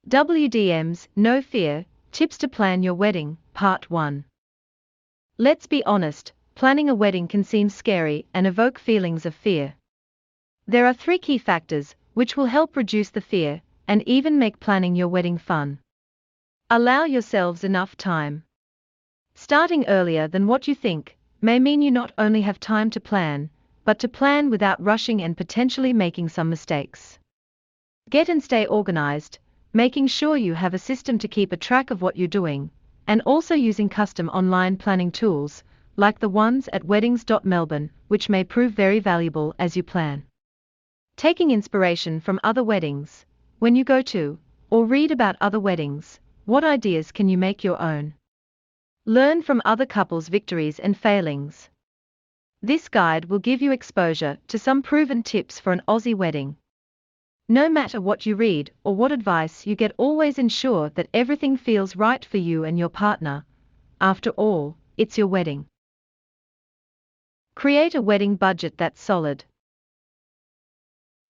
WDM's No Fear, Tips to Plan Your Wedding, Part 1. Let's be honest, planning a wedding can seem scary and evoke feelings of fear. There are 3 key factors which will help reduce the fear and even make planning your wedding fun. Allow yourselves enough time. Starting earlier than what you think may mean you not only have time to plan, but to plan without rushing and potentially making some mistakes. Get and stay organized, making sure you have a system to keep a track of what you're doing, and also using custom online planning tools, like the ones at Weddings Dot Melbourne, which may prove very valuable as you plan. Taking inspiration from other weddings. When you go to, or read about other weddings, what ideas can you make your own? Learn from other couples' victories and failings. This guide will give you exposure to some proven tips for an Aussie wedding. No matter what you read or what advice you get, always ensure that everything feels right for you and your partner. After all, it's your wedding. Create a wedding budget that's solid.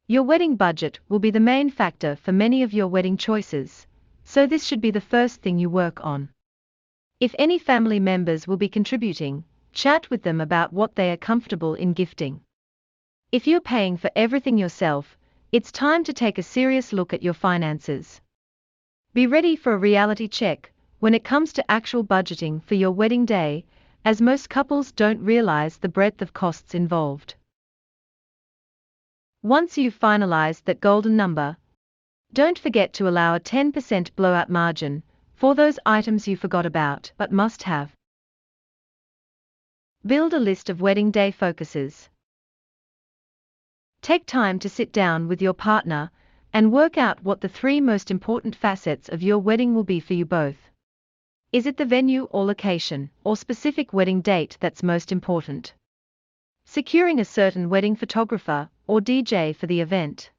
Your wedding budget will be the main factor for many of your wedding choices, so this should be the first thing you work on. If any family members will be contributing, chat with them about what they are comfortable in gifting. If you're paying for everything yourself, it's time to take a serious look at your finances. Be ready for a reality check when it comes to actual budgeting for your wedding day, as most couples don't realize the breadth of costs involved. Once you've finalized that golden number, don't forget to allow a 10% blowout margin for those items you forgot about but must have. Build a list of wedding day focuses. Take time to sit down with your partner and work out what the 3 most important facets of your wedding will be for you both. Is it the venue or location, or specific wedding date that's most important? Securing a certain wedding photographer or DJ for the event.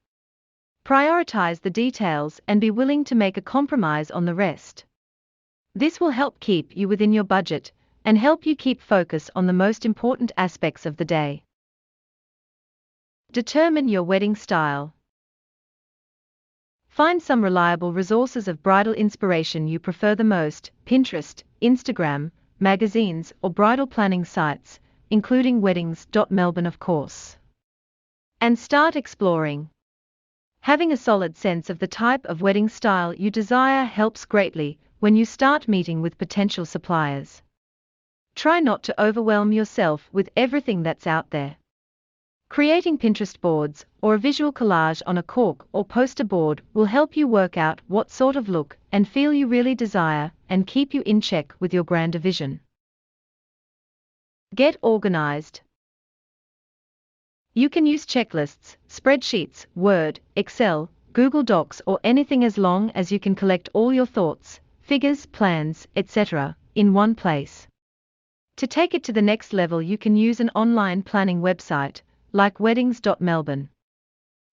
Prioritize the details and be willing to make a compromise on the rest. This will help keep you within your budget and help you keep focus on the most important aspects of the day. Determine your wedding style. Find some reliable resources of bridal inspiration you prefer the most: Pinterest, Instagram, magazines, or bridal planning sites, including Weddings Dot Melbourne, of course. And start exploring. Having a solid sense of the type of wedding style you desire helps greatly when you start meeting with potential suppliers. Try not to overwhelm yourself with everything that's out there. Creating Pinterest boards or a visual collage on a cork or poster board will help you work out what sort of look and feel you really desire and keep you in check with your grander vision. Get organized. You can use checklists, spreadsheets, Word, Excel, Google Docs, or anything as long as you can collect all your thoughts, figures, plans, etc., in one place. To take it to the next level, you can use an online planning website like Weddings Dot Melbourne.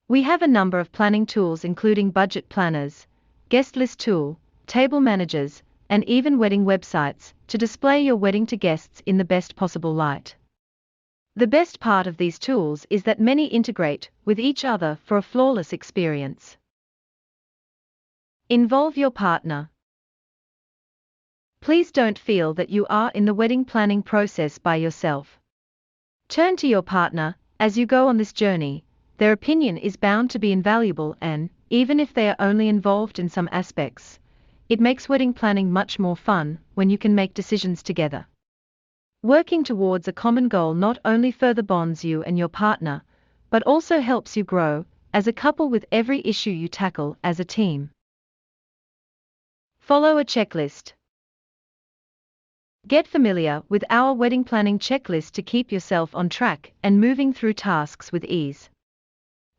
We have a number of planning tools, including budget planners, guest list tool, table managers, and even wedding websites to display your wedding to guests in the best possible light. The best part of these tools is that many integrate with each other for a flawless experience. Involve your partner. Please don't feel that you are in the wedding planning process by yourself. Turn to your partner as you go on this journey. Their opinion is bound to be invaluable, and, even if they are only involved in some aspects, it makes wedding planning much more fun when you can make decisions together. Working towards a common goal not only further bonds you and your partner, but also helps you grow as a couple with every issue you tackle as a team. Follow a checklist. Get familiar with our wedding planning checklist to keep yourself on track and moving through tasks with ease.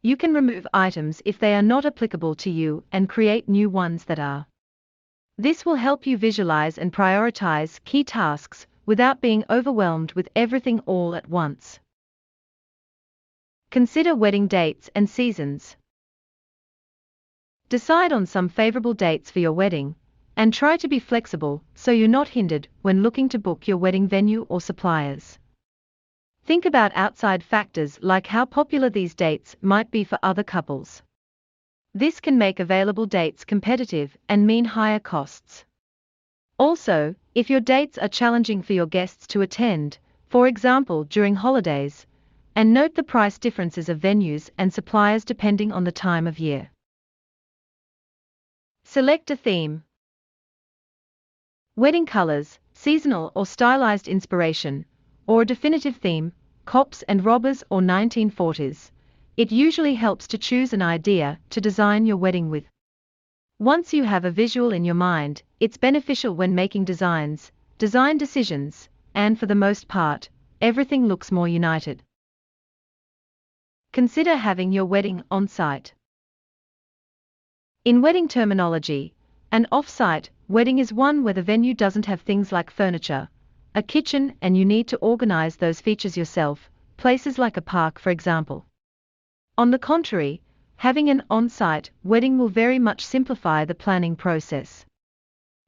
You can remove items if they are not applicable to you and create new ones that are. This will help you visualize and prioritize key tasks without being overwhelmed with everything all at once. Consider wedding dates and seasons. Decide on some favorable dates for your wedding, and try to be flexible so you're not hindered when looking to book your wedding venue or suppliers. Think about outside factors like how popular these dates might be for other couples. This can make available dates competitive and mean higher costs. Also, if your dates are challenging for your guests to attend, for example during holidays, and note the price differences of venues and suppliers depending on the time of year. Select a theme. Wedding colors, seasonal or stylized inspiration, or a definitive theme, cops and robbers or 1940s. It usually helps to choose an idea to design your wedding with. Once you have a visual in your mind, it's beneficial when making design decisions, and for the most part, everything looks more united. Consider having your wedding on-site. In wedding terminology, an off-site wedding is one where the venue doesn't have things like furniture, a kitchen, and you need to organize those features yourself, places like a park for example. On the contrary, having an on-site wedding will very much simplify the planning process.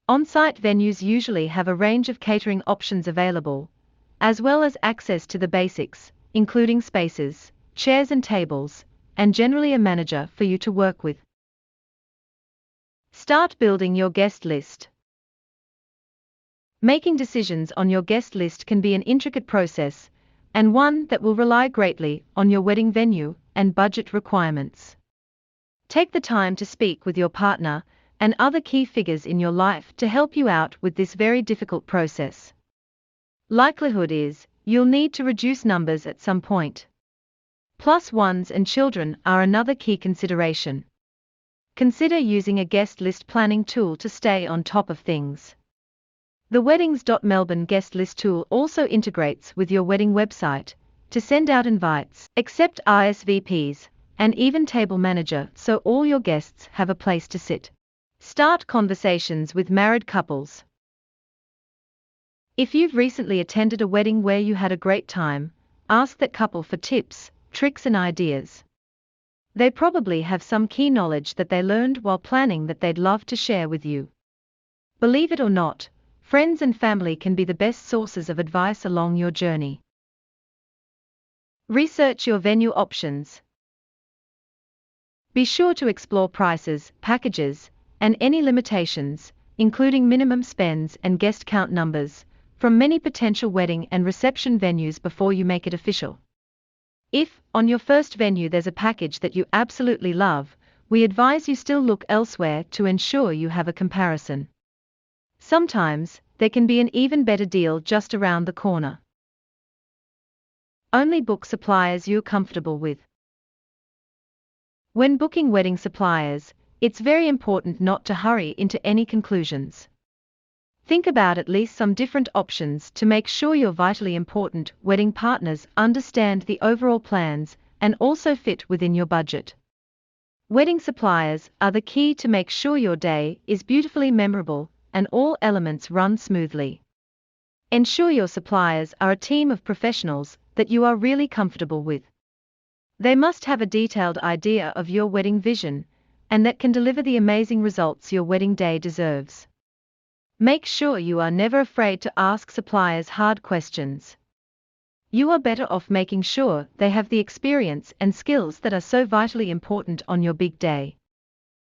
On-site venues usually have a range of catering options available, as well as access to the basics, including spaces, chairs and tables, and generally a manager for you to work with. Start building your guest list. Making decisions on your guest list can be an intricate process, and one that will rely greatly on your wedding venue and budget requirements. Take the time to speak with your partner and other key figures in your life to help you out with this very difficult process. Likelihood is, you'll need to reduce numbers at some point. Plus ones and children are another key consideration. Consider using a guest list planning tool to stay on top of things. The Weddings Dot Melbourne guest list tool also integrates with your wedding website to send out invites, accept RSVPs, and even table manager so all your guests have a place to sit. Start conversations with married couples. If you've recently attended a wedding where you had a great time, ask that couple for tips, tricks and ideas. They probably have some key knowledge that they learned while planning that they'd love to share with you. Believe it or not, friends and family can be the best sources of advice along your journey. Research your venue options. Be sure to explore prices, packages, and any limitations, including minimum spends and guest count numbers, from many potential wedding and reception venues before you make it official. If, on your first venue there's a package that you absolutely love, we advise you still look elsewhere to ensure you have a comparison. Sometimes, there can be an even better deal just around the corner. Only book suppliers you're comfortable with. When booking wedding suppliers, it's very important not to hurry into any conclusions. Think about at least some different options to make sure your vitally important wedding partners understand the overall plans and also fit within your budget. Wedding suppliers are the key to make sure your day is beautifully memorable and all elements run smoothly. Ensure your suppliers are a team of professionals that you are really comfortable with. They must have a detailed idea of your wedding vision and that can deliver the amazing results your wedding day deserves. Make sure you are never afraid to ask suppliers hard questions. You are better off making sure they have the experience and skills that are so vitally important on your big day.